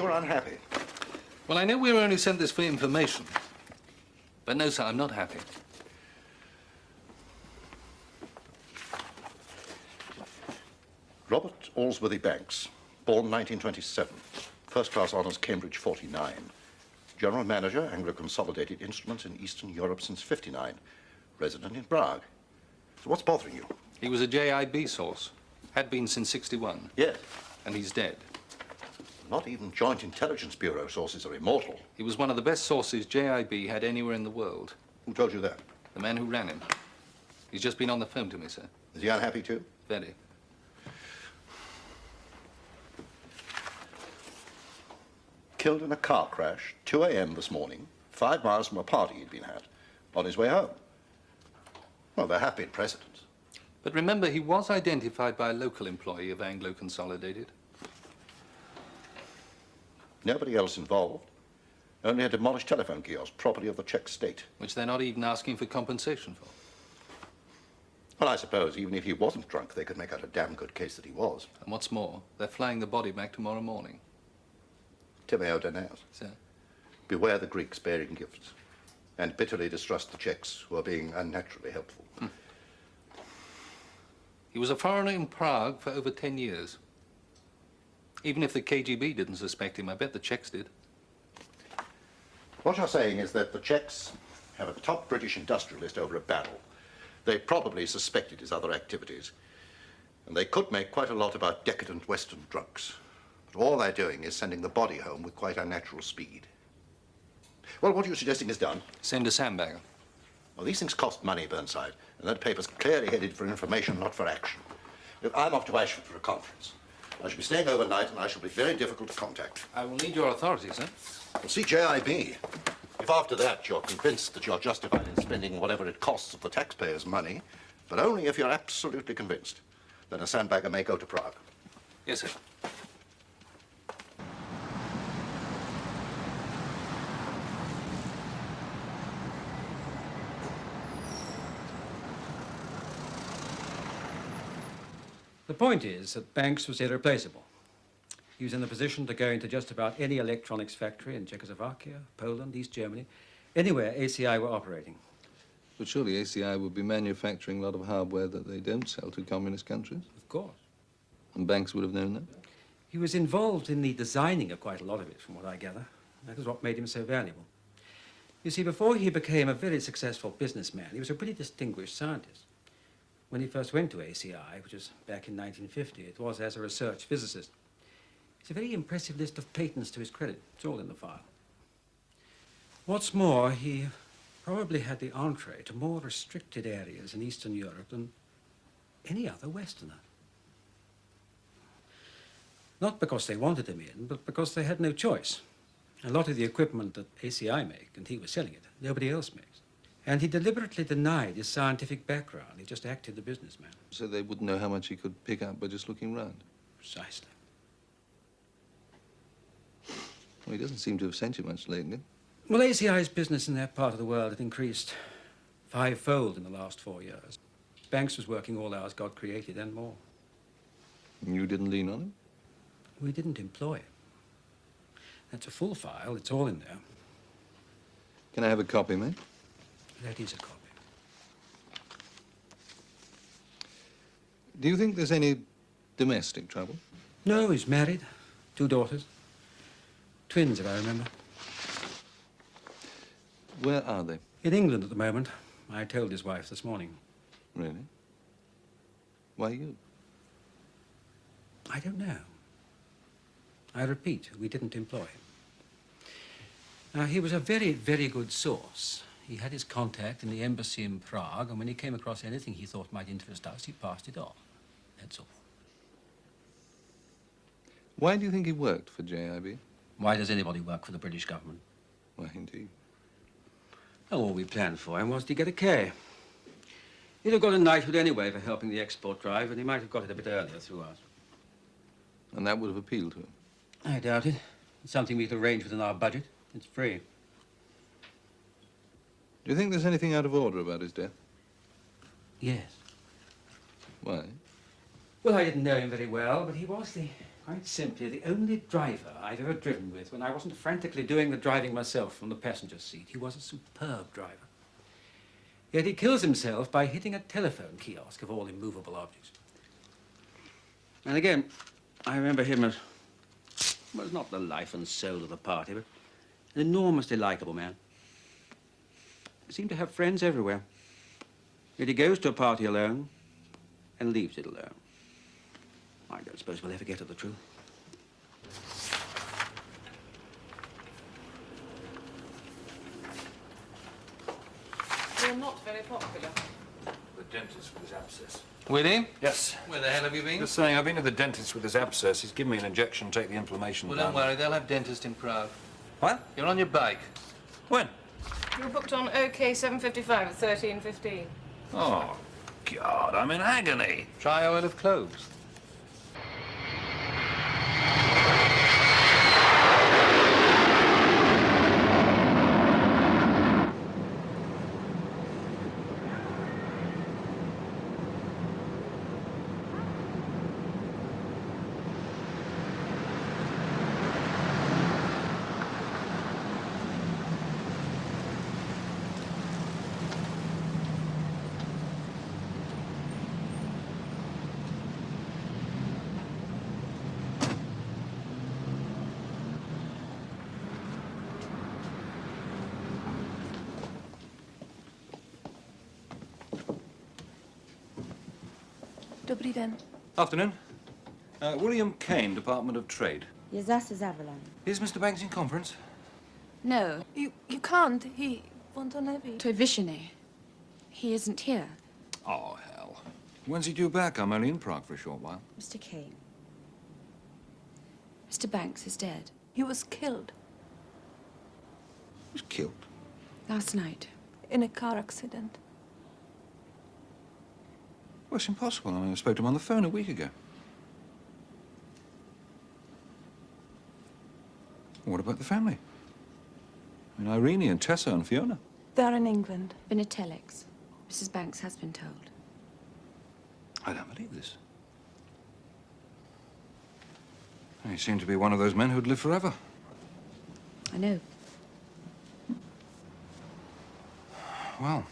you're unhappy. Well, I know we were only sent this for information. But no, sir, I'm not happy. Robert Alsworthy Banks, born 1927. First-class honours, Cambridge 49. General manager, Anglo-Consolidated Instruments in Eastern Europe since 59. Resident in Prague. So what's bothering you? He was a JIB source. Had been since 61. Yes. And he's dead. Not even Joint Intelligence Bureau sources are immortal. He was one of the best sources JIB had anywhere in the world. Who told you that? The man who ran him. He's just been on the phone to me, sir. Is he unhappy too? Very. Killed in a car crash, 2 a.m. this morning, 5 miles from a party he'd been at, on his way home. Well, there have been precedents. But remember, he was identified by a local employee of Anglo Consolidated. Nobody else involved. Only a demolished telephone kiosk, property of the Czech state. Which they're not even asking for compensation for. Well, I suppose even if he wasn't drunk, they could make out a damn good case that he was. And what's more, they're flying the body back tomorrow morning. Timeo Denez. Sir? Beware the Greeks bearing gifts, and bitterly distrust the Czechs who are being unnaturally helpful. He was a foreigner in Prague for over 10 years. Even if the KGB didn't suspect him, I bet the Czechs did. What you're saying is that the Czechs have a top British industrialist over a barrel. They probably suspected his other activities, and they could make quite a lot about decadent Western drunks. But all they're doing is sending the body home with quite unnatural speed. Well, what are you suggesting is done? Send a Sandbagger. Well, these things cost money, Burnside, and that paper's clearly headed for information, not for action. Look, I'm off to Ashford for a conference. I shall be staying overnight, and I shall be very difficult to contact. I will need your authority, sir. Well, see JIB. If after that you're convinced that you're justified in spending whatever it costs of the taxpayers' money, but only if you're absolutely convinced, then a Sandbagger may go to Prague. Yes, sir. The point is that Banks was irreplaceable. He was in the position to go into just about any electronics factory in Czechoslovakia, Poland, East Germany, anywhere ACI were operating. But surely ACI would be manufacturing a lot of hardware that they don't sell to communist countries? Of course. And Banks would have known that? He was involved in the designing of quite a lot of it, from what I gather. That is what made him so valuable. You see, before he became a very successful businessman, he was a pretty distinguished scientist. When he first went to ACI, which was back in 1950, it was as a research physicist. It's a very impressive list of patents to his credit. It's all in the file. What's more, he probably had the entree to more restricted areas in Eastern Europe than any other Westerner. Not because they wanted him in, but because they had no choice. A lot of the equipment that ACI make, and he was selling it, nobody else makes. And he deliberately denied his scientific background. He just acted the businessman. So they wouldn't know how much he could pick up by just looking round? Precisely. Well, he doesn't seem to have sent you much lately. Well, ACI's business in that part of the world had increased 5-fold in the last 4 years. Banks was working all hours God created and more. And you didn't lean on him? We didn't employ him. That's a full file. It's all in there. Can I have a copy, mate? That is a copy. Do you think there's any domestic trouble? No, he's married. 2 daughters. Twins, if I remember. Where are they? In England at the moment. I told his wife this morning. Really? Why you? I don't know. I repeat, we didn't employ him. Now, he was a very, very good source. He had his contact in the embassy in Prague, and when he came across anything he thought might interest us, he passed it on. That's all. Why do you think he worked for JIB? Why does anybody work for the British government? Why, indeed. Oh, all we planned for him was to get a K. He'd have got a knighthood anyway for helping the export drive, and he might have got it a bit earlier through us. And that would have appealed to him? I doubt it. It's something we could arrange within our budget. It's free. Do you think there's anything out of order about his death? Yes. Why? Well, I didn't know him very well, but he was the Quite simply, the only driver I've ever driven with when I wasn't frantically doing the driving myself from the passenger seat. He was a superb driver. Yet he kills himself by hitting a telephone kiosk of all immovable objects. And again, I remember him as, well, not the life and soul of the party, but an enormously likable man. He seemed to have friends everywhere. Yet he goes to a party alone and leaves it alone. I don't suppose we'll ever get at the truth. You're not very popular. The dentist with his abscess. William? Yes. Where the hell have you been? Just saying, I've been to the dentist with his abscess. He's given me an injection to take the inflammation Well, down. don't worry, they'll have dentist in Prague. What? You're on your bike. When? You're booked on OK 755 at 13:15. Oh, God, I'm in agony. Try oil of cloves. Dobrý den. Afternoon. William Kane, Department of Trade. Je zase zavolám. Is Mr. Banks in conference? No. You can't. On to neví. To Vishny. He isn't here. Oh, hell. When's he due back? I'm only in Prague for a short while. Mr. Kane. Mr. Banks is dead. He was killed He was killed. Last night. in a car accident. Well, it's impossible. I mean, I spoke to him on the phone a week ago. What about the family? I mean, Irene and Tessa and Fiona. They're in England. Been a telex. Mrs. Banks has been told. I don't believe this. He seemed to be one of those men who'd live forever. I know. Well,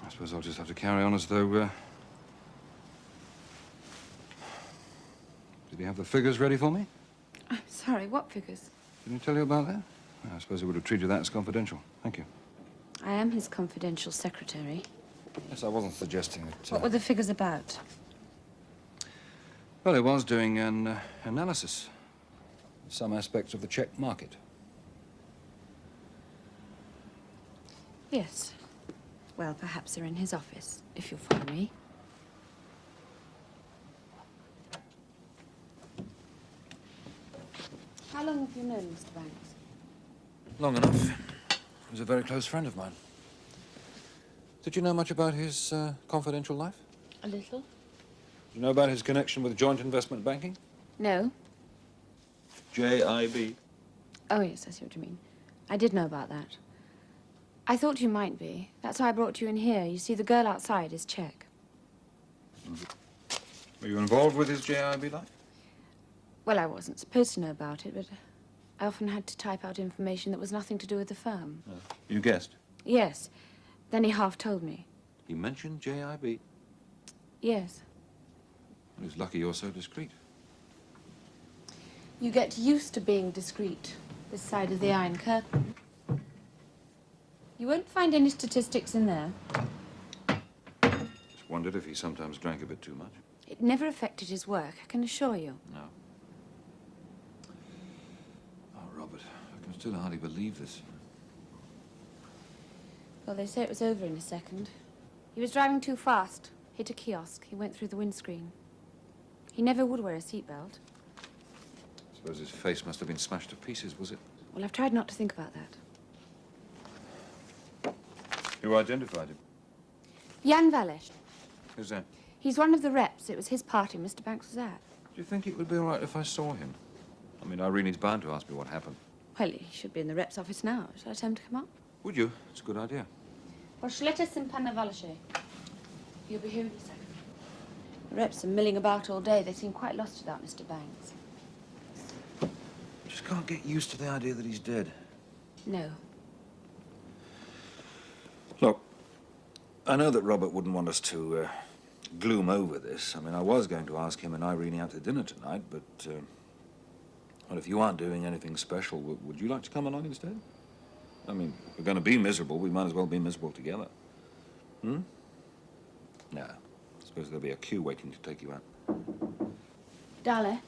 I suppose I'll just have to carry on as though, Did he have the figures ready for me? I'm sorry, what figures? Didn't he tell you about that? I suppose he would have treated that as confidential. Thank you. I am his confidential secretary. Yes, I wasn't suggesting that... What were the figures about? Well, he was doing an analysis of some aspects of the Czech market. Yes. Well, perhaps they're in his office, if you'll follow me. How long have you known Mr. Banks? Long enough. He was a very close friend of mine. Did you know much about his confidential life? A little. Did you know about his connection with joint investment banking? No. JIB. Oh, yes, I see what you mean. I did know about that. I thought you might be. That's why I brought you in here. You see, the girl outside is Czech. Were you involved with his JIB life? Well, I wasn't supposed to know about it, but I often had to type out information that was nothing to do with the firm. Oh. You guessed? Yes. Then he half told me. He mentioned JIB. Yes. Well, he's lucky you're so discreet. You get used to being discreet, this side of the Iron Curtain. You won't find any statistics in there. Just wondered if he sometimes drank a bit too much. It never affected his work, I can assure you. No. Oh, Robert, I can still hardly believe this. Well, they say it was over in a second. He was driving too fast, hit a kiosk. He went through the windscreen. He never would wear a seatbelt. I suppose his face must have been smashed to pieces, was it? Well, I've tried not to think about that. Who identified him? Jan Valesh. Who's that? He's one of the reps. It was his party Mr. Banks was at. Do you think it would be all right if I saw him? I mean, Irene's bound to ask me what happened. Well, he should be in the rep's office now. Shall I tell him to come up? Would you? It's a good idea. Pošlete sem pana Valeše. He'll be here in a second. The reps are milling about all day. They seem quite lost without Mr. Banks. Just can't get used to the idea that he's dead. No. Look, I know that Robert wouldn't want us to gloom over this. I mean, I was going to ask him and Irene out to dinner tonight, but well, if you aren't doing anything special, would you like to come along instead? I mean, we're going to be miserable. We might as well be miserable together. Hmm? No. I suppose there'll be a queue waiting to take you out. Dale.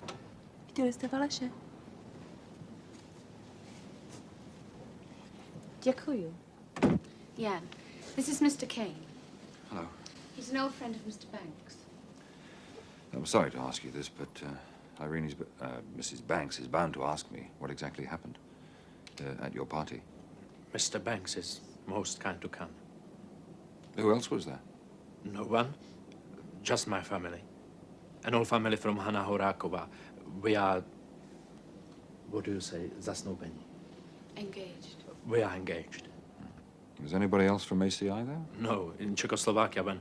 Gdzie jesteś, Walesie? Dziękuję. Jan, this is Mr. Kane. Hello. He's an old friend of Mr. Banks. I'm sorry to ask you this, but Mrs. Banks is bound to ask me what exactly happened at your party. Mr. Banks is most kind to come. Who else was there? No one. Just my family. An old family from Hanahorakova. We are... What do you say? Zasnobeni. Engaged. We are engaged. Was anybody else from ACI there? No, in Czechoslovakia, when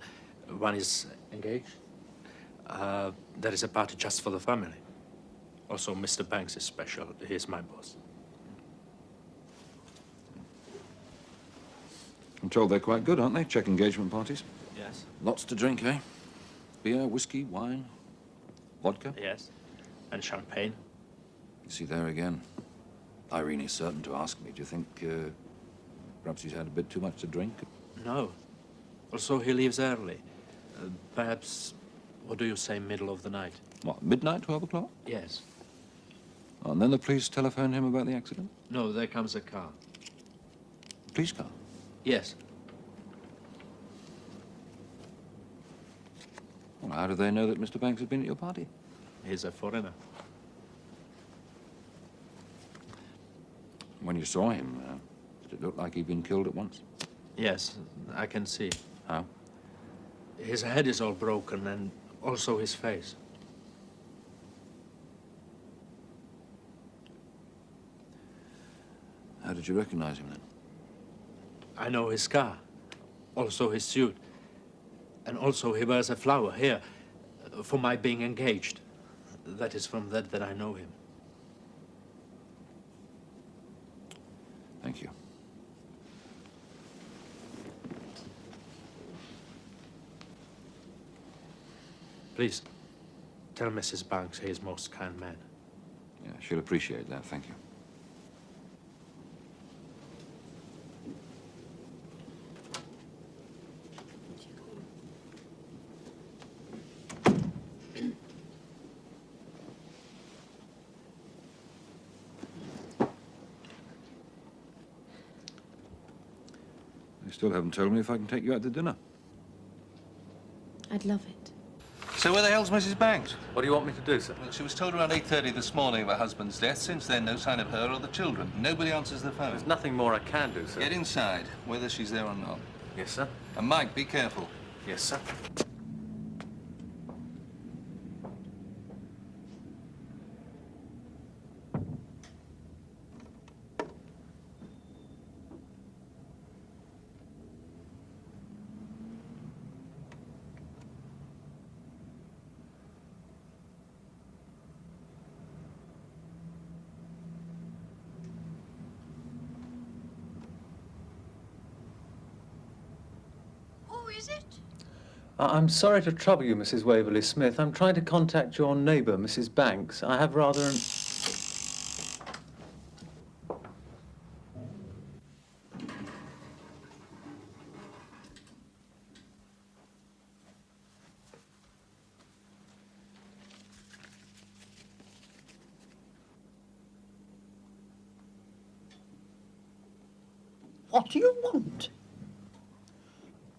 one is engaged, there is a party just for the family. Also, Mr. Banks is special. He's my boss. I'm told they're quite good, aren't they? Czech engagement parties. Yes. Lots to drink, eh? Beer, whiskey, wine, vodka. Yes. And champagne. You see, there again. Irene is certain to ask me. Do you think perhaps he's had a bit too much to drink? No. Also, he leaves early. Perhaps, what do you say, middle of the night? What, midnight, 12 o'clock? Yes. Oh, and then the police telephoned him about the accident? No, there comes a car. Police car? Yes. Well, how do they know that Mr. Banks had been at your party? He's a foreigner. When you saw him, did it look like he'd been killed at once? Yes, I can see. How? His head is all broken and also his face. How did you recognize him then? I know his car, also his suit, and also he wears a flower here for my being engaged. That is from that I know him. Thank you. Please, tell Mrs. Banks he is most kind man. Yeah, she'll appreciate that. Thank you. They still haven't told me if I can take you out to dinner. I'd love it. So where the hell's Mrs. Banks? What do you want me to do, sir? Well, she was told around 8:30 this morning of her husband's death. Since then, no sign of her or the children. Nobody answers the phone. There's nothing more I can do, sir. Get inside, whether she's there or not. Yes, sir. And Mike, be careful. Yes, sir. Who is it? I'm sorry to trouble you, Mrs. Waverley Smith. I'm trying to contact your neighbour, Mrs. Banks. I have rather an... What do you want?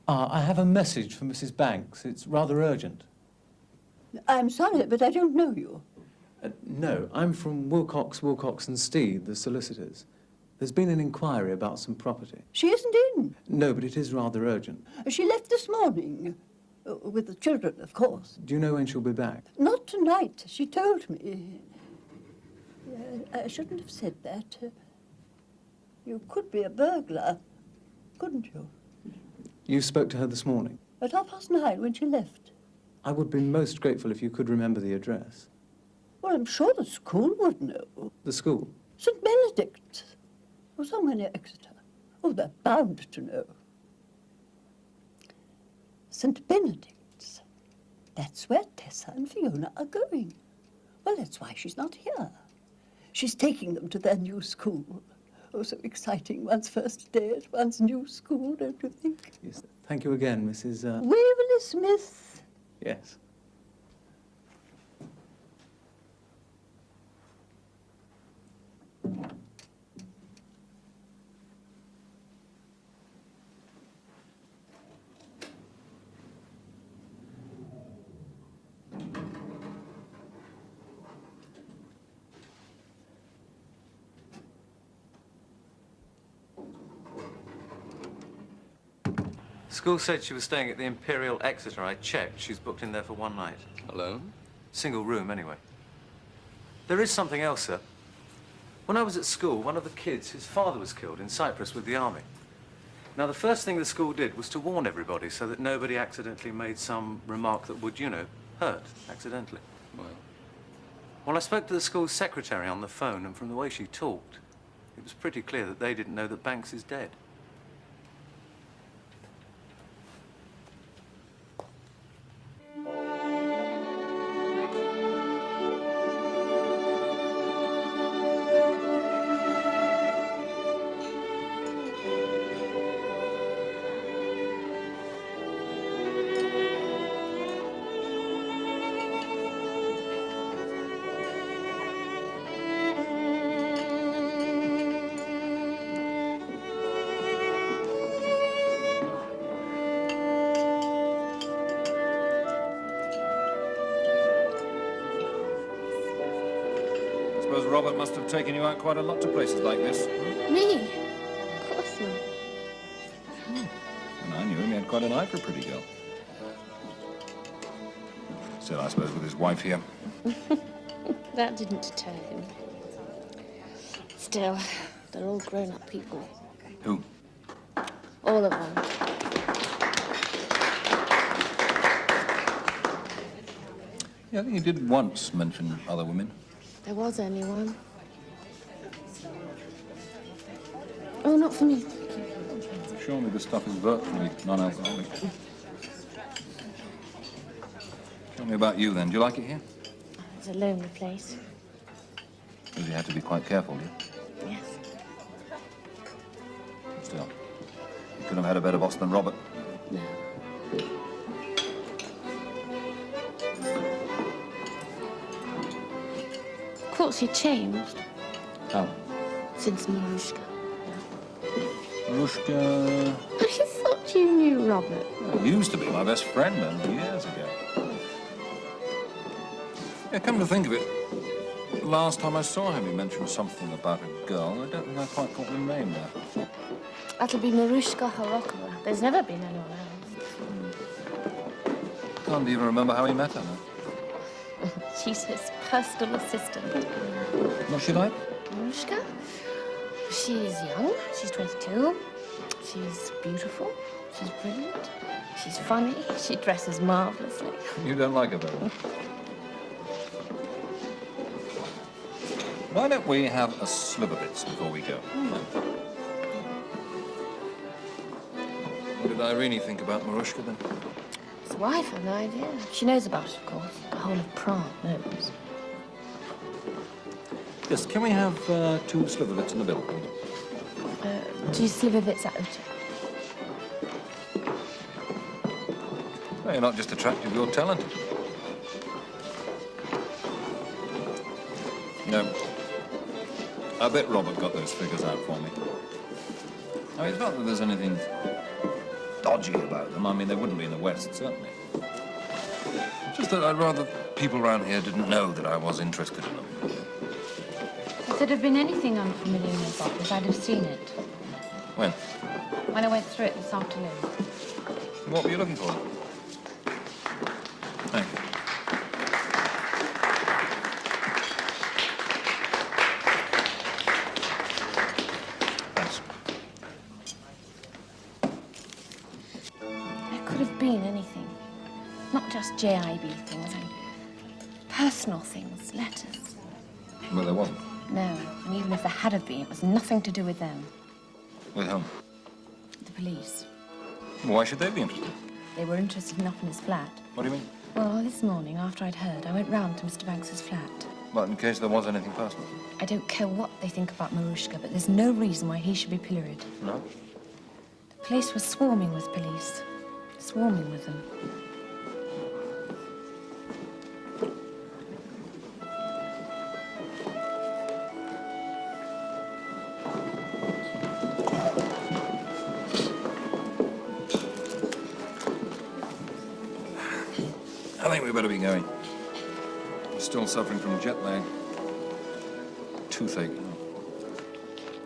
I have a message for Mrs. Banks. It's rather urgent. I'm sorry, but I don't know you. No, I'm from Wilcox, Wilcox and Steed, the solicitors. There's been an inquiry about some property. She isn't in. No, but it is rather urgent. She left this morning. With the children, of course. Do you know when she'll be back? Not tonight, she told me. I shouldn't have said that. You could be a burglar, couldn't you? You spoke to her this morning? At 9:30 when she left. I would be most grateful if you could remember the address. Well, I'm sure the school would know. The school? St. Benedict's. Or somewhere near Exeter. Oh, they're bound to know. St. Benedict's. That's where Tessa and Fiona are going. Well, that's why she's not here. She's taking them to their new school. Oh, so exciting. One's first day at one's new school, don't you think? Yes. Thank you again, Mrs. Waverley Smith. Yes. School said she was staying at the Imperial Exeter. I checked. She's booked in there for one night. Alone? Single room, anyway. There is something else, sir. When I was at school, one of the kids, his father was killed in Cyprus with the army. Now, the first thing the school did was to warn everybody so that nobody accidentally made some remark that would, you know, hurt accidentally. Well, I spoke to the school secretary on the phone, and from the way she talked, it was pretty clear that they didn't know that Banks is dead. Suppose Robert must have taken you out quite a lot to places like this. Me? Of course not. When I knew him, he had quite an eye for a pretty girl. Still, I suppose, with his wife here. That didn't deter him. Still, they're all grown-up people. Who? All of them. Yeah, I think he did once mention other women. There was only one. Oh, not for me. Surely the stuff is virtually non-alcoholic. Tell me about you, then. Do you like it here? It's a lonely place. Because you had to be quite careful, yeah? Yes. Still, you couldn't have had a better boss than Robert. No. Of course, he changed. How? Since Marushka. Marushka... I thought you knew Robert. He used to be my best friend, and years ago. Yeah, come to think of it, last time I saw him, he mentioned something about a girl. I don't think I quite caught the name there. That'll be Marushka Horokova. There's never been anyone else. Can't even remember how he met her now. She's his personal assistant. What's she like? Marushka? She's young. She's 22. She's beautiful. She's brilliant. She's funny. She dresses marvelously. You don't like her very much. Why don't we have a sliver bits before we go? What did Irene think about Marushka, then? His wife, I've no idea. She knows about it, of course. The whole of Prague knows. Yes, can we have 2 sliver bits in the bill, please? 2 slivovitz out. Well, you're not just attractive, you're talented. You know, I bet Robert got those figures out for me. I mean, it's not that there's anything dodgy about them. I mean, they wouldn't be in the West, certainly. It's just that I'd rather people around here didn't know that I was interested in them. If there'd have been anything unfamiliar in those bottles, I'd have seen it. When? When I went through it this afternoon. What were you looking for? Thank you. Thanks. It could have been anything. Not just JIB things, and personal things, letters. Well, there wasn't. No, and even if there had have been, it was nothing to do with them. With whom? The police. Why should they be interested? They were interested enough in his flat. What do you mean? Well, this morning, after I'd heard, I went round to Mr. Banks's flat. Well, in case there was anything personal. I don't care what they think about Marushka, but there's no reason why he should be pilloried. No? The place was swarming with police. Swarming with them. I think we better be going. We're still suffering from jet lag. Toothache.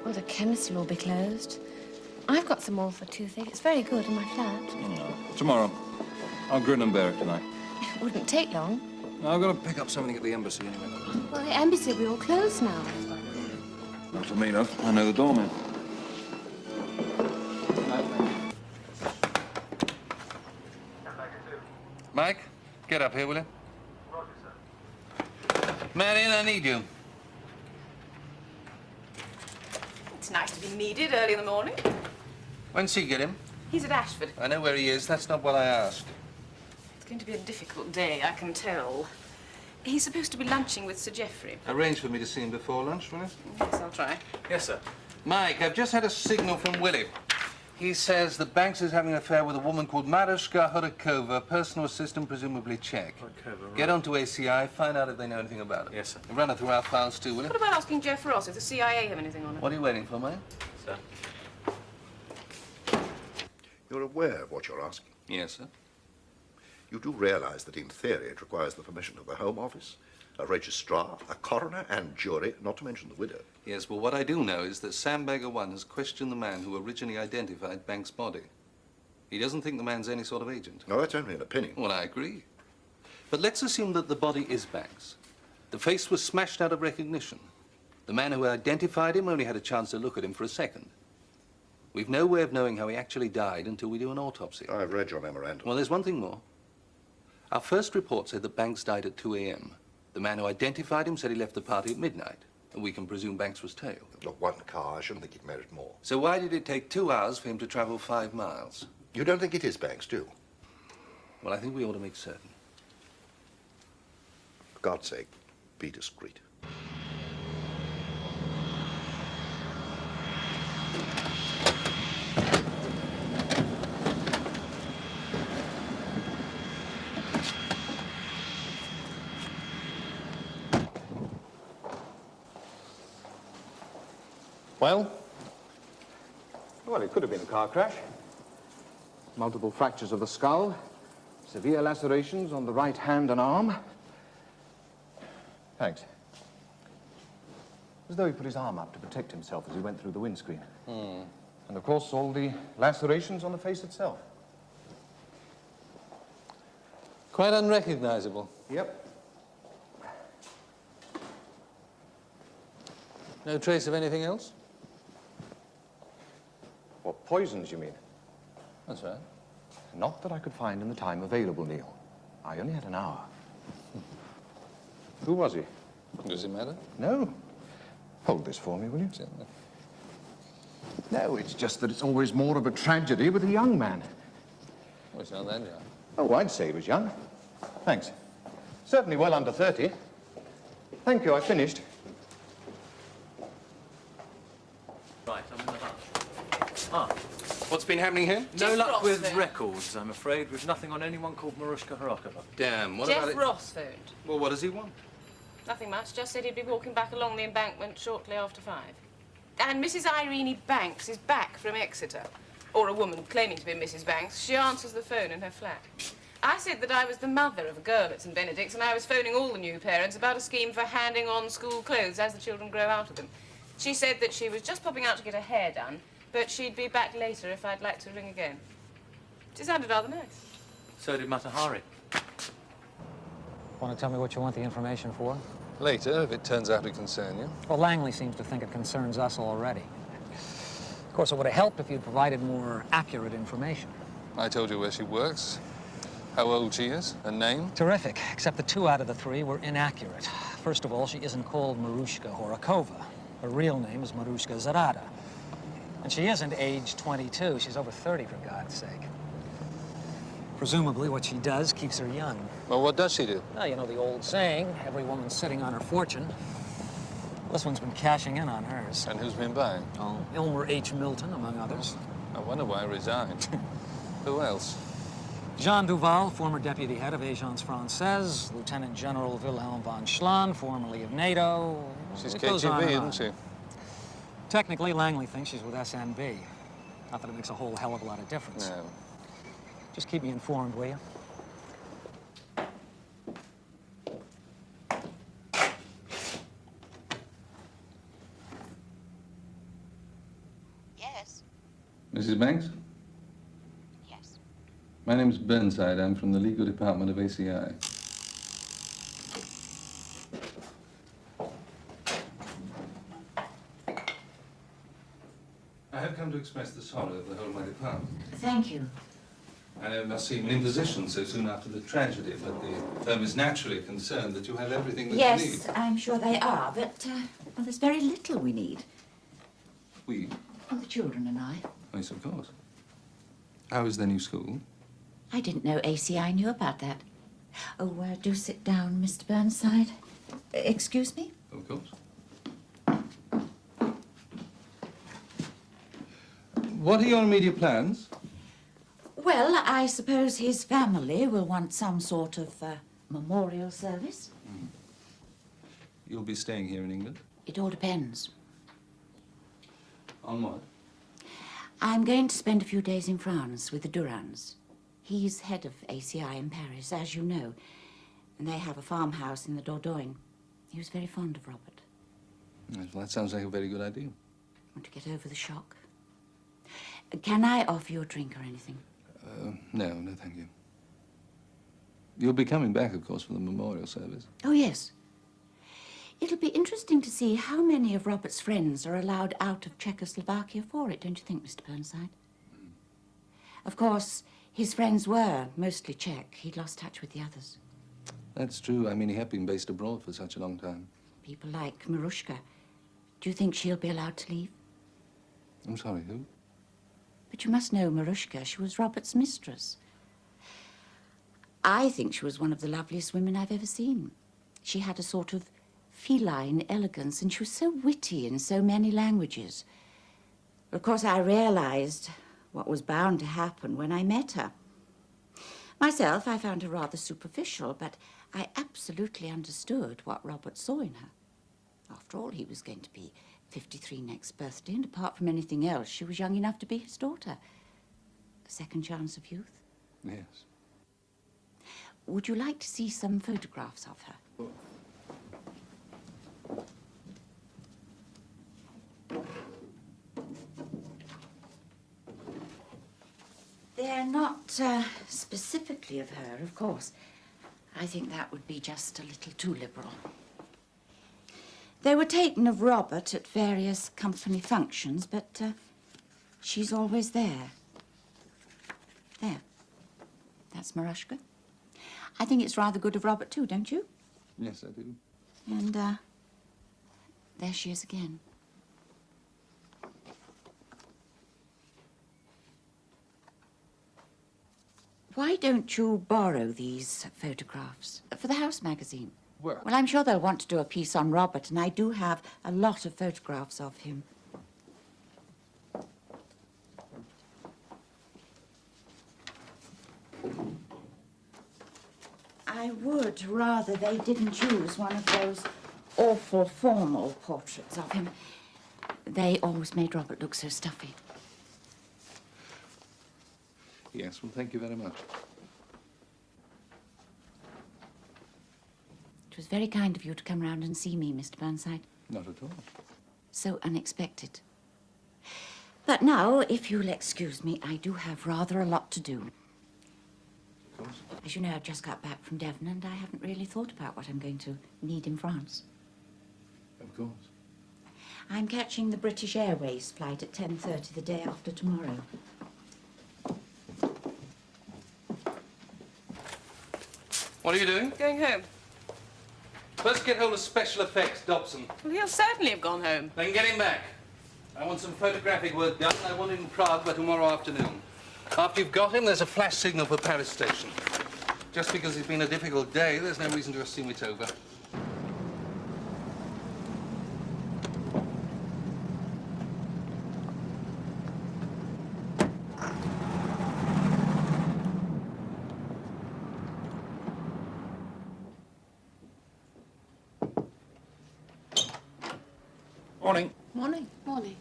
Well, the chemist will all be closed. I've got some more for toothache. It's very good in my flat. No. Tomorrow. I'll grin and bear it tonight. It wouldn't take long. I've got to pick up something at the embassy anyway. Well, the embassy will be all closed now. Not for me, love. I know the doorman. Mike, get up here, will you? Marion, I need you. It's nice to be needed early in the morning. When's she get him? He's at Ashford. I know where he is. That's not what I asked. It's going to be a difficult day, I can tell. He's supposed to be lunching with Sir Geoffrey. Arrange for me to see him before lunch, will you? Yes, I'll try. Yes, sir. Mike, I've just had a signal from Willie. He says that Banks is having an affair with a woman called Marushka Hodakova, personal assistant, presumably Czech. Right. Get onto ACI, find out if they know anything about it. Yes, sir. And run her through our files too, will you? What about asking Jeff Ross if the CIA have anything on it? What are you waiting for, mate? Sir. You're aware of what you're asking. Yes, sir. You do realize that in theory it requires the permission of the Home Office, a registrar, a coroner and jury, not to mention the widow. Yes, well, what I do know is that Sandbagger 1 has questioned the man who originally identified Banks' body. He doesn't think the man's any sort of agent. No, that's only an opinion. Well, I agree. But let's assume that the body is Banks. The face was smashed out of recognition. The man who identified him only had a chance to look at him for a second. We've no way of knowing how he actually died until we do an autopsy. I've read your memorandum. Well, there's one thing more. Our first report said that Banks died at 2 a.m. The man who identified him said he left the party at midnight, and we can presume Banks was tailed. Look, one car, I shouldn't think it merited more. So why did it take 2 hours for him to travel 5 miles? You don't think it is Banks, do you? Well, I think we ought to make certain. For God's sake, be discreet. Well? Well, it could have been a car crash. Multiple fractures of the skull, severe lacerations on the right hand and arm. Thanks. As though he put his arm up to protect himself as he went through the windscreen. And of course, all the lacerations on the face itself. Quite unrecognizable. Yep. No trace of anything else? What, poisons, you mean? That's right. Not that I could find in the time available, Neil. I only had an hour. Who was he? Does it matter? No. Hold this for me, will you? Certainly. No, it's just that it's always more of a tragedy with a young man. Well, it's not that young. Oh, I'd say he was young. Thanks. Certainly well under 30. Thank you, I finished. Right, I'm in the hut. What's been happening here? No Jeff luck Ross with phoned. records, I'm afraid. We've nothing on anyone called Marushka Horakova. Damn, what about Jeff it? Ross phoned. Well, what does he want? Nothing much, just said he'd be walking back along the embankment shortly after 5. And Mrs. Irene Banks is back from Exeter. Or a woman claiming to be Mrs. Banks. She answers the phone in her flat. I said that I was the mother of a girl at St. Benedict's and I was phoning all the new parents about a scheme for handing on school clothes as the children grow out of them. She said that she was just popping out to get her hair done, but she'd be back later if I'd like to ring again. She sounded rather nice. So did Matahari. Want to tell me what you want the information for? Later, if it turns out to concern you. Well, Langley seems to think it concerns us already. Of course, it would have helped if you'd provided more accurate information. I told you where she works. How old she is? Her name? Terrific, except the 2 out of the 3 were inaccurate. First of all, she isn't called Marushka Horakova. Her real name is Marushka Zarada. And she isn't age 22. She's over 30, for God's sake. Presumably, what she does keeps her young. Well, what does she do? Well, you know the old saying, every woman's sitting on her fortune. This one's been cashing in on hers. And who's been buying? Oh, Elmer H. Milton, among others. I wonder why he resigned. Who else? Jean Duval, former deputy head of Agence Française, Lieutenant General Wilhelm von Schlan, formerly of NATO. She's It goes on KGB, and on. isn't she? Technically, Langley thinks she's with SNB. Not that it makes a whole hell of a lot of difference. No. Just keep me informed, will you? Yes. Mrs. Banks? Yes. My name's Burnside. I'm from the legal department of ACI. I have come to express the sorrow of the whole of my department. Thank you. I know it must seem an imposition so soon after the tragedy, but the firm is naturally concerned that you have everything that you need. Yes, I'm sure they are, but, well, there's very little we need. We? Well, the children and I. Yes, of course. How is the new school? I didn't know ACI knew about that. Oh, do sit down, Mr. Burnside. Excuse me? Of course. What are your immediate plans? Well, I suppose his family will want some sort of memorial service. You'll be staying here in England? It all depends. On what? I'm going to spend a few days in France with the Durans. He's head of ACI in Paris, as you know, and they have a farmhouse in the Dordogne. He was very fond of Robert. Yes, well, that sounds like a very good idea. Want to get over the shock? Can I offer you a drink or anything? No, thank you. You'll be coming back, of course, for the memorial service. Oh, yes. It'll be interesting to see how many of Robert's friends are allowed out of Czechoslovakia for it, don't you think, Mr. Burnside? Of course, his friends were mostly Czech. He'd lost touch with the others. That's true. I mean, he had been based abroad for such a long time. People like Marushka. Do you think she'll be allowed to leave? I'm sorry, who? But you must know Marushka. She was Robert's mistress. I think she was one of the loveliest women I've ever seen. She had a sort of feline elegance, and she was so witty in so many languages. Of course, I realized what was bound to happen when I met her. Myself, I found her rather superficial, but I absolutely understood what Robert saw in her. After all, he was going to be 53 next birthday, and apart from anything else, she was young enough to be his daughter. A second chance of youth. Yes. Would you like to see some photographs of her? They're not specifically of her, of course. I think that would be just a little too liberal. They were taken of Robert at various company functions, but she's always there. There. That's Marushka. I think it's rather good of Robert, too, don't you? Yes, I do. And there she is again. Why don't you borrow these photographs for the House magazine? Well, I'm sure they'll want to do a piece on Robert, and I do have a lot of photographs of him. I would rather they didn't use one of those awful formal portraits of him. They always made Robert look so stuffy. Yes, well, thank you very much. It was very kind of you to come round and see me, Mr. Burnside. Not at all. So unexpected. But now, if you'll excuse me, I do have rather a lot to do. Of course. As you know, I've just got back from Devon, and I haven't really thought about what I'm going to need in France. Of course. I'm catching the British Airways flight at 10:30 the day after tomorrow. What are you doing? Going home. First get hold of special effects, Dobson. Well, he'll certainly have gone home. Then get him back. I want some photographic work done. I want him in Prague by tomorrow afternoon. After you've got him, there's a flash signal for Paris station. Just because it's been a difficult day, there's no reason to assume it's over. Morning. Morning. Morning.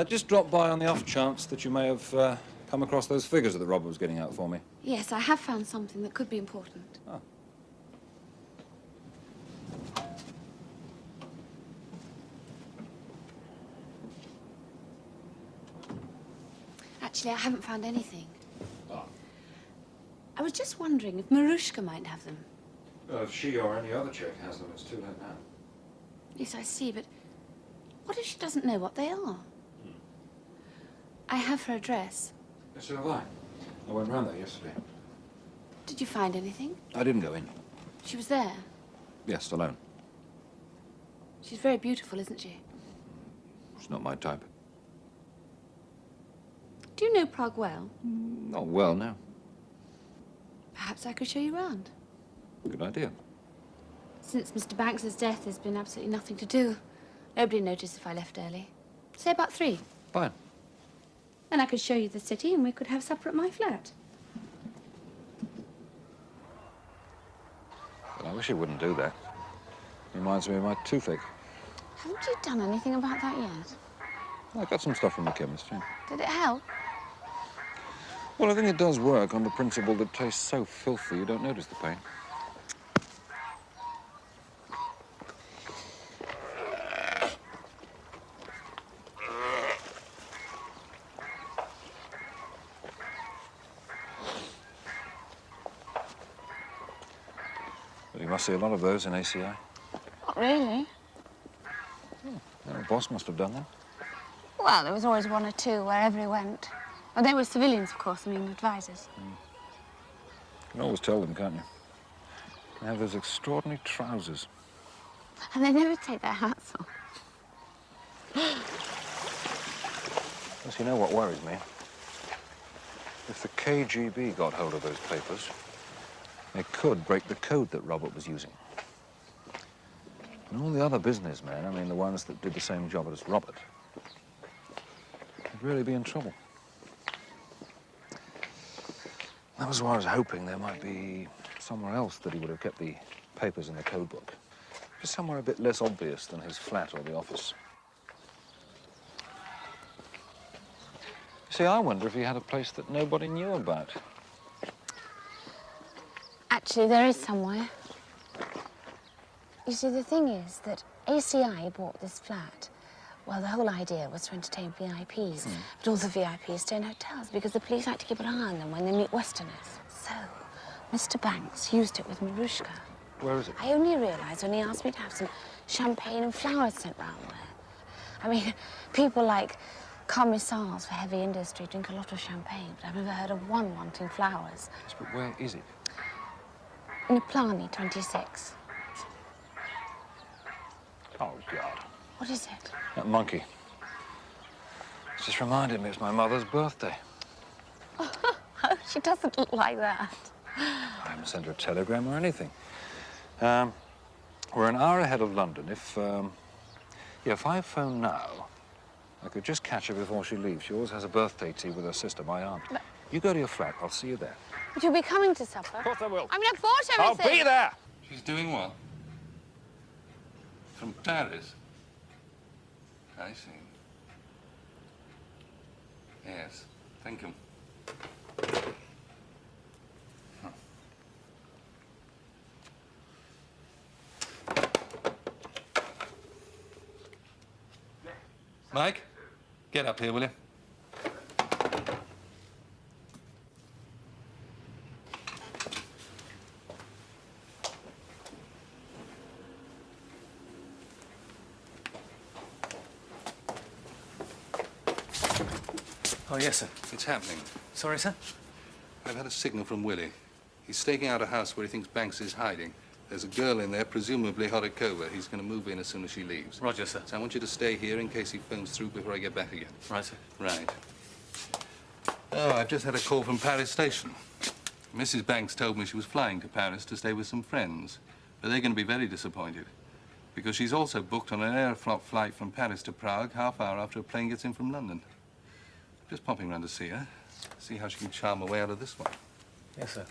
Just dropped by on the off chance that you may have come across those figures that Robert was getting out for me. Yes, I have found something that could be important. Oh. Actually, I haven't found anything. Oh. I was just wondering if Marushka might have them. Well, if she or any other chick has them, it's too late now. Yes, I see, but what if she doesn't know what they are? I have her address. Yes, so have I. I went round there yesterday. Did you find anything? I didn't go in. She was there. Yes, alone. She's very beautiful, isn't she? It's not my type. Do you know Prague well? Not well, no. Perhaps I could show you round. Good idea. Since Mr. Banks's death, there's been absolutely nothing to do. Nobody noticed if I left early. Say about 3. Fine. And I could show you the city and we could have supper at my flat. Well, I wish you wouldn't do that. Reminds me of my toothache. Haven't you done anything about that yet? I got some stuff from the chemist, yeah. Did it help? Well, I think it does work on the principle that tastes so filthy you don't notice the pain. But you must see a lot of those in ACI. Not really. The boss must have done that. Well, there was always 1 or 2 wherever he went. Well, they were civilians, of course, I mean, advisors. You can always tell them, can't you? They have those extraordinary trousers. And they never take their hats off. Yes, you know what worries me? If the KGB got hold of those papers, they could break the code that Robert was using. And all the other businessmen, I mean, the ones that did the same job as Robert, would really be in trouble. That was why I was hoping there might be somewhere else that he would have kept the papers in the code book. Just somewhere a bit less obvious than his flat or the office. See, I wonder if he had a place that nobody knew about. Actually, there is somewhere. You see, the thing is that ACI bought this flat. Well, the whole idea was to entertain VIPs. But all the VIPs stay in hotels because the police like to keep an eye on them when they meet Westerners. So, Mr. Banks used it with Marushka. Where is it? I only realised when he asked me to have some champagne and flowers sent round there. I mean, people like commissars for heavy industry drink a lot of champagne, but I've never heard of one wanting flowers. Yes, but where is it? Naplani, 26. Oh, God. What is it? That monkey. It's just reminded me it's my mother's birthday. Oh, she doesn't look like that. I haven't sent her a telegram or anything. We're an hour ahead of London. If I phone now, I could just catch her before she leaves. She always has a birthday tea with her sister, my aunt. But you go to your flat. I'll see you there. But you'll be coming to supper. Of course I will. I mean, I've bought everything. I'll be there. She's doing what? From Paris? I see. Yes, thank you. Mike, get up here, will you? Oh, yes, sir. It's happening. Sorry, sir? I've had a signal from Willie. He's staking out a house where he thinks Banks is hiding. There's a girl in there, presumably Horikova. He's going to move in as soon as she leaves. Roger, sir. So I want you to stay here in case he phones through before I get back again. Right, sir. Right. Oh, I've just had a call from Paris Station. Mrs. Banks told me she was flying to Paris to stay with some friends. But they're going to be very disappointed, because she's also booked on an Aeroflot flight from Paris to Prague half-hour after a plane gets in from London. Just popping round to see her, see how she can charm her way out of this one. Yes, sir.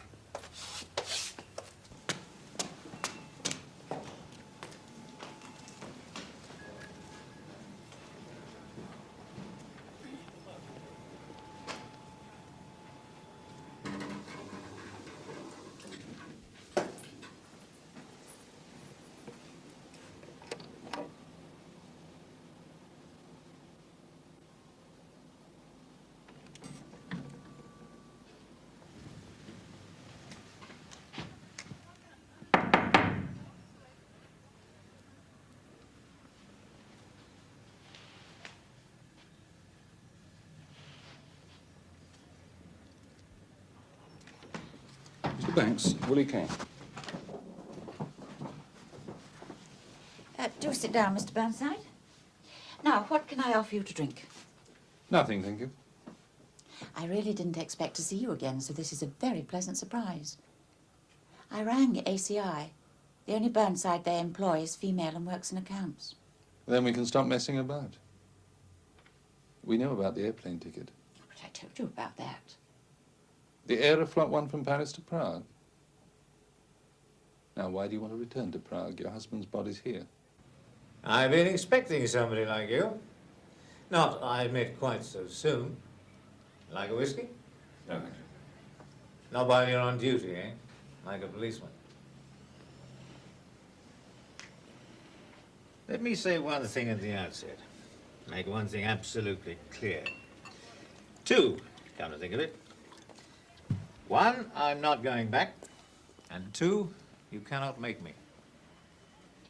Mr. Banks, Willie Kane. Do sit down, Mr. Burnside. Now, what can I offer you to drink? Nothing, thank you. I really didn't expect to see you again, so this is a very pleasant surprise. I rang ACI. The only Burnside they employ is female and works in accounts. Then we can stop messing about. We know about the airplane ticket. But I told you about that. The Aeroflot one from Paris to Prague. Now, why do you want to return to Prague? Your husband's body's here. I've been expecting somebody like you. Not, I admit, quite so soon. Like a whiskey? No, thank you. Not while you're on duty, eh? Like a policeman. Let me say one thing at the outset. Make one thing absolutely clear. Two, come to think of it. One, I'm not going back. And two, you cannot make me.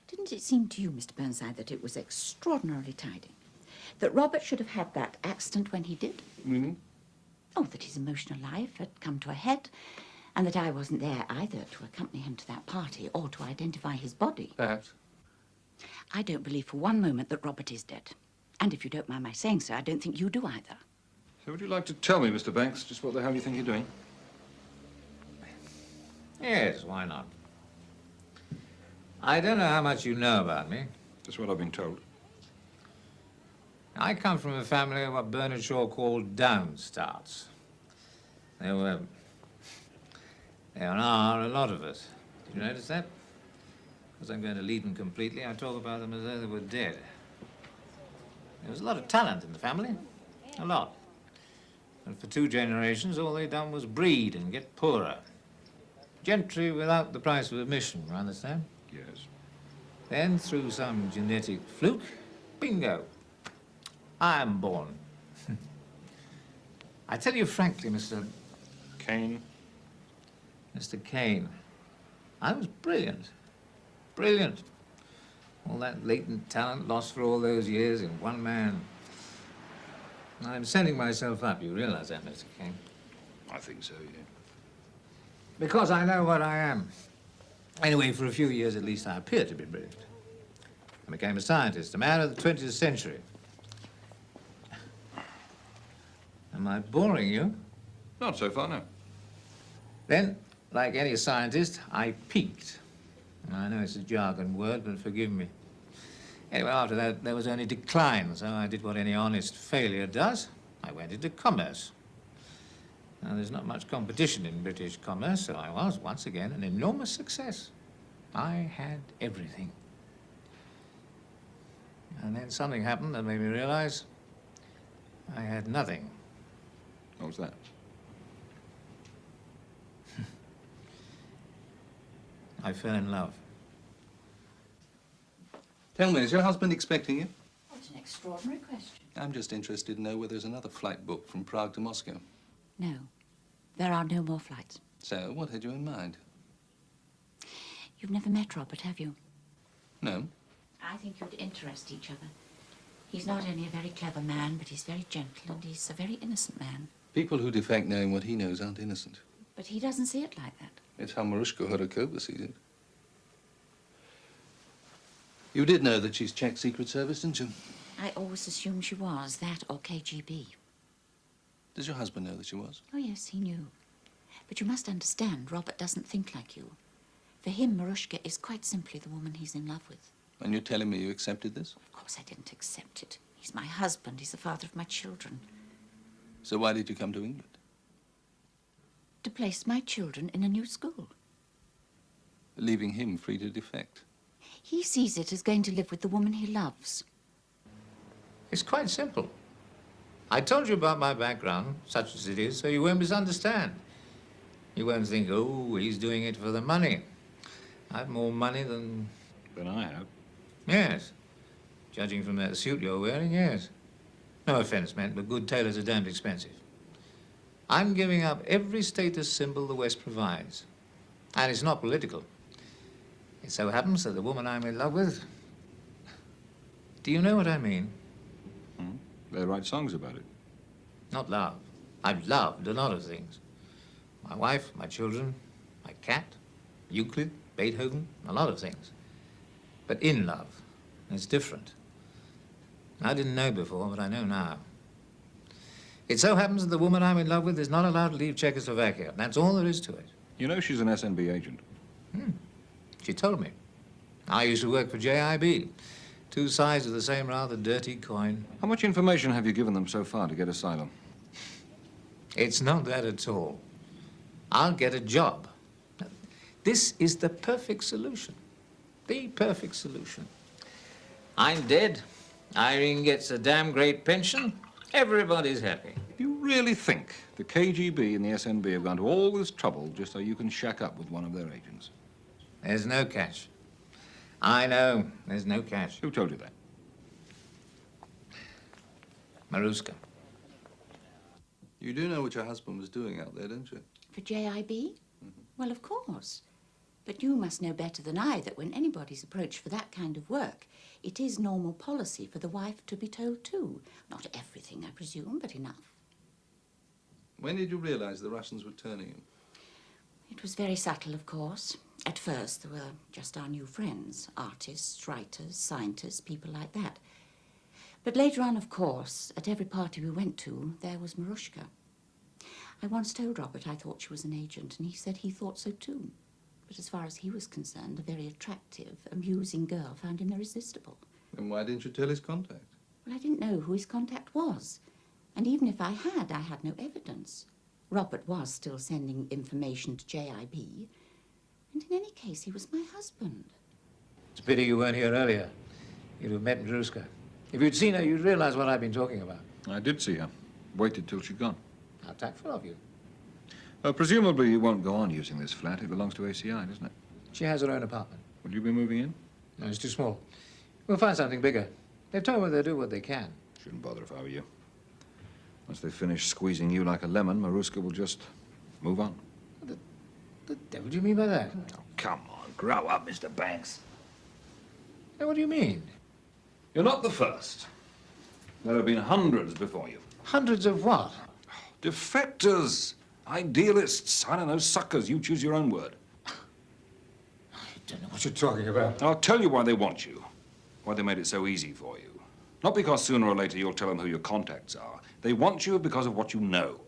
Didn't it seem to you, Mr. Burnside, that it was extraordinarily tidy? That Robert should have had that accident when he did? Mm-hmm. Oh, that his emotional life had come to a head, and that I wasn't there either to accompany him to that party or to identify his body. Perhaps. I don't believe for one moment that Robert is dead. And if you don't mind my saying so, I don't think you do either. So would you like to tell me, Mr. Banks, just what the hell you think you're doing? Yes, why not? I don't know how much you know about me. That's what I've been told. I come from a family of what Bernard Shaw called downstarts. There are a lot of us. Did you notice that? Because I'm going to lead them completely, I talk about them as though they were dead. There was a lot of talent in the family. A lot. And for 2 generations, all they'd done was breed and get poorer. Gentry without the price of admission, you understand? Yes. Then, through some genetic fluke, bingo, I am born. I tell you frankly, Mr. Kane? Mr. Kane, I was brilliant. Brilliant. All that latent talent lost for all those years in one man. I'm setting myself up, you realize that, Mr. Kane? I think so, yeah. Because I know what I am. Anyway, for a few years at least, I appeared to be brilliant. I became a scientist, a man of the 20th century. Am I boring you? Not so far, no. Then, like any scientist, I peaked. And I know it's a jargon word, but forgive me. Anyway, after that, there was only decline, so I did what any honest failure does. I went into commerce. Now, there's not much competition in British commerce, so I was, once again, an enormous success. I had everything. And then something happened that made me realize I had nothing. What was that? I fell in love. Tell me, is your husband expecting you? What an extraordinary question. I'm just interested to know whether there's another flight booked from Prague to Moscow. No, there are no more flights. So, what had you in mind? You've never met Robert, have you? No. I think you'd interest each other. He's not only a very clever man, but he's very gentle, and he's a very innocent man. People who defect knowing what he knows aren't innocent. But he doesn't see it like that. It's how Marushka Horakova sees it. You did know that she's Czech Secret Service, didn't you? I always assumed she was, that or KGB. Does your husband know that she was? Oh, yes, he knew. But you must understand, Robert doesn't think like you. For him, Marushka is quite simply the woman he's in love with. And you're telling me you accepted this? Of course I didn't accept it. He's my husband. He's the father of my children. So why did you come to England? To place my children in a new school. Leaving him free to defect. He sees it as going to live with the woman he loves. It's quite simple. I told you about my background, such as it is, so you won't misunderstand. You won't think, oh, he's doing it for the money. I've more money than I have. Yes. Judging from that suit you're wearing, yes. No offense meant, but good tailors are damned expensive. I'm giving up every status symbol the West provides. And it's not political. It so happens that the woman I'm in love with... Do you know what I mean? They write songs about it. Not love. I've loved a lot of things. My wife, my children, my cat, Euclid, Beethoven, a lot of things. But in love, it's different. I didn't know before, but I know now. It so happens that the woman I'm in love with is not allowed to leave Czechoslovakia. That's all there is to it. You know she's an SNB agent. She told me. I used to work for JIB. Two sides of the same rather dirty coin. How much information have you given them so far to get asylum? It's not that at all. I'll get a job. This is the perfect solution. The perfect solution. I'm dead. Irene gets a damn great pension. Everybody's happy. You really think the KGB and the SNB have gone to all this trouble just so you can shack up with one of their agents? There's no catch. I know. There's no catch. Who told you that? Marushka. You do know what your husband was doing out there, don't you? For JIB? Well, of course. But you must know better than I that when anybody's approached for that kind of work, it is normal policy for the wife to be told too. Not everything, I presume, but enough. When did you realize the Russians were turning him? It was very subtle, of course. At first, there were just our new friends, artists, writers, scientists, people like that. But later on, of course, at every party we went to, there was Marushka. I once told Robert I thought she was an agent, and he said he thought so too. But as far as he was concerned, a very attractive, amusing girl found him irresistible. Then why didn't you tell his contact? Well, I didn't know who his contact was. And even if I had no evidence. Robert was still sending information to JIB. And in any case, he was my husband. It's a pity you weren't here earlier. You'd have met Marushka. If you'd seen her, you'd realize what I've been talking about. I did see her. Waited till she'd gone. How tactful of you. Presumably you won't go on using this flat. It belongs to ACI, doesn't it? She has her own apartment. Will you be moving in? No, it's too small. We'll find something bigger. They've told me they'll do what they can. Shouldn't bother if I were you. Once they finish squeezing you like a lemon, Marushka will just move on. The devil do you mean by that? Oh, come on. Grow up, Mr. Banks. Now, what do you mean? You're not the first. There have been hundreds before you. Hundreds of what? Defectors. Idealists. I don't know, suckers. You choose your own word. I don't know what you're talking about. I'll tell you why they want you. Why they made it so easy for you. Not because sooner or later you'll tell them who your contacts are. They want you because of what you know.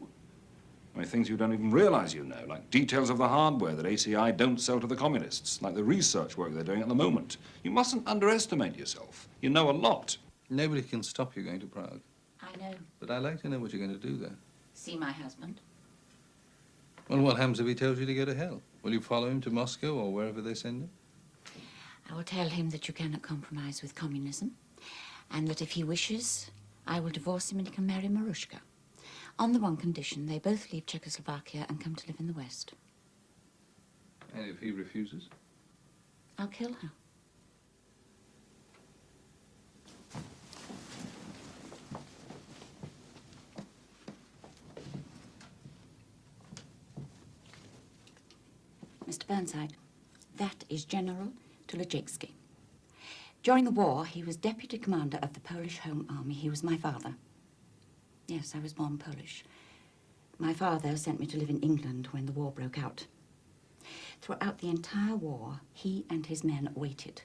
I mean, things you don't even realize you know, like details of the hardware that ACI don't sell to the communists, like the research work they're doing at the moment. You mustn't underestimate yourself. You know a lot. Nobody can stop you going to Prague. I know. But I'd like to know what you're going to do there. See my husband. Well, what happens if he tells you to go to hell? Will you follow him to Moscow or wherever they send him? I will tell him that you cannot compromise with communism, and that if he wishes, I will divorce him and he can marry Marushka. On the one condition, they both leave Czechoslovakia and come to live in the West. And if he refuses? I'll kill her. Mr. Burnside, that is General Tulajewski. During the war, he was deputy commander of the Polish Home Army. He was my father. Yes, I was born Polish. My father sent me to live in England when the war broke out. Throughout the entire war, he and his men waited.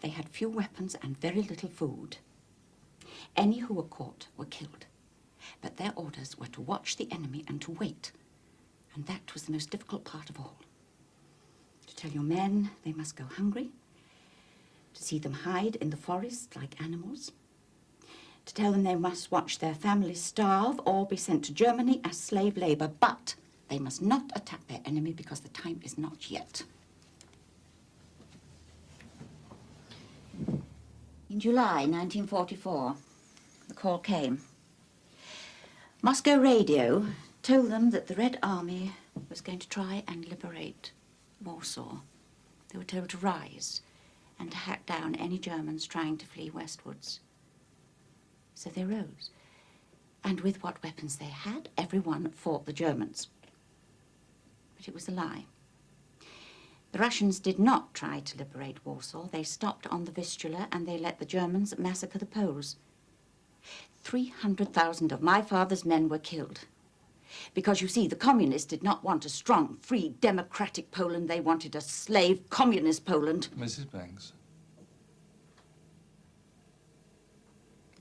They had few weapons and very little food. Any who were caught were killed. But their orders were to watch the enemy and to wait. And that was the most difficult part of all. To tell your men they must go hungry. To see them hide in the forest like animals. To tell them they must watch their families starve or be sent to Germany as slave labor. But they must not attack their enemy because the time is not yet. In July 1944, the call came. Moscow radio told them that the Red Army was going to try and liberate Warsaw. They were told to rise and to hack down any Germans trying to flee westwards. So they rose. And with what weapons they had, everyone fought the Germans. But it was a lie. The Russians did not try to liberate Warsaw. They stopped on the Vistula and they let the Germans massacre the Poles. 300,000 of my father's men were killed. Because, you see, the communists did not want a strong, free, democratic Poland. They wanted a slave, communist Poland. Mrs. Banks,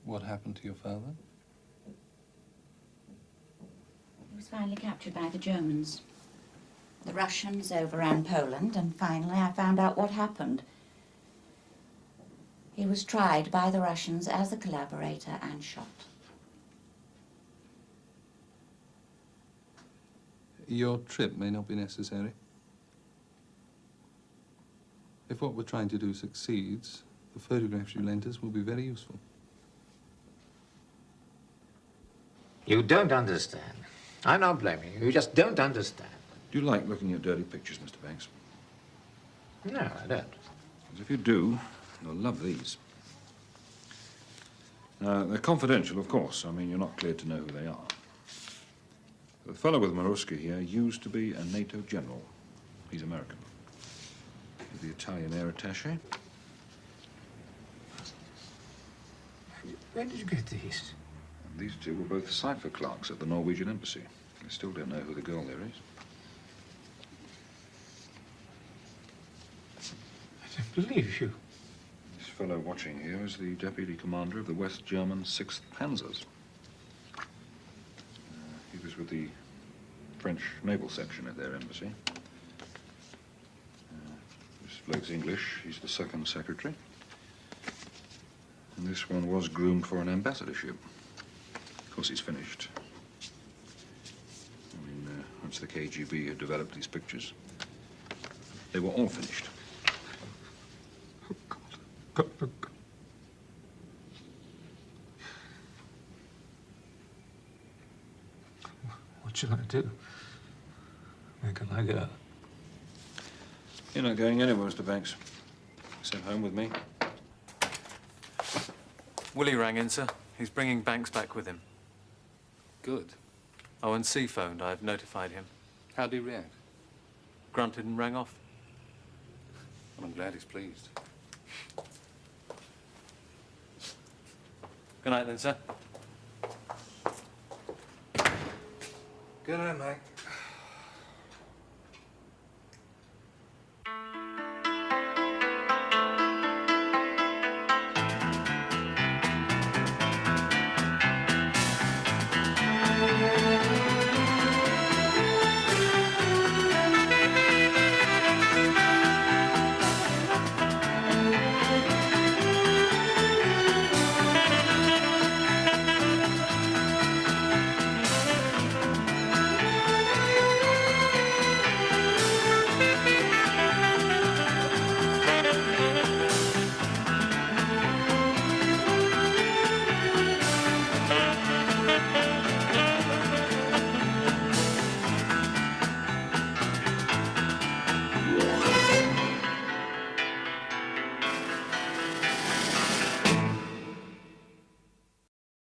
what happened to your father? He was finally captured by the Germans. The Russians overran Poland, and finally I found out what happened. He was tried by the Russians as a collaborator and shot. Your trip may not be necessary. If what we're trying to do succeeds, the photographs you lent us will be very useful. You don't understand. I'm not blaming you. You just don't understand. Do you like looking at dirty pictures, Mr. Banks? No, I don't. Because if you do, you'll love these. They're confidential, of course. I mean, you're not cleared to know who they are. The fellow with Maruska here used to be a NATO general. He's American. The Italian air attaché. Where did you get these? And these two were both cipher clerks at the Norwegian embassy. They still don't know who the girl there is. I don't believe you. This fellow watching here is the deputy commander of the West German 6th Panzers. He was with the French naval section at their embassy. This bloke's English. He's the second secretary. And this one was groomed for an ambassadorship. Of course, he's finished. I mean, once the KGB had developed these pictures, they were all finished. Go, go, go. What shall I do? Where can I go? You're not going anywhere, Mr. Banks. Except home with me. Willie rang in, sir. He's bringing Banks back with him. Good. Oh, and C phoned. I've notified him. How'd he react? Grunted and rang off. Well, I'm glad he's pleased. Good night, then, sir. Good night, Mike.